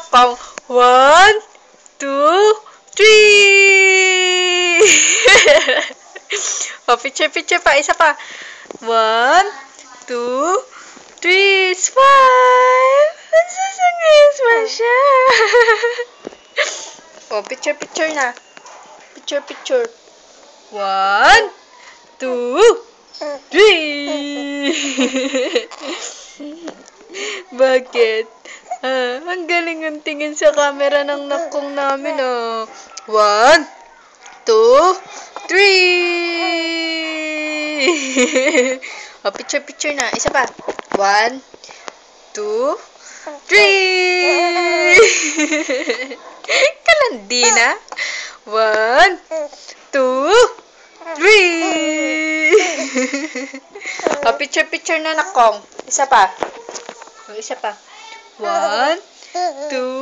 nakong 1, 2, 3! O, picture pa. Isa pa. 1, 2, 3, smile! Smile siya. O, picture na. Picture. 1, 2, 3! Bakit? Ang galing ang tingin sa camera ng nakong namin, oh. 1, 2, 3! O, picture na. Isa pa. 1, 2, 3! Kalandi na. 1, 2, 3! O, picture na nakong. Isa pa. 1, 2,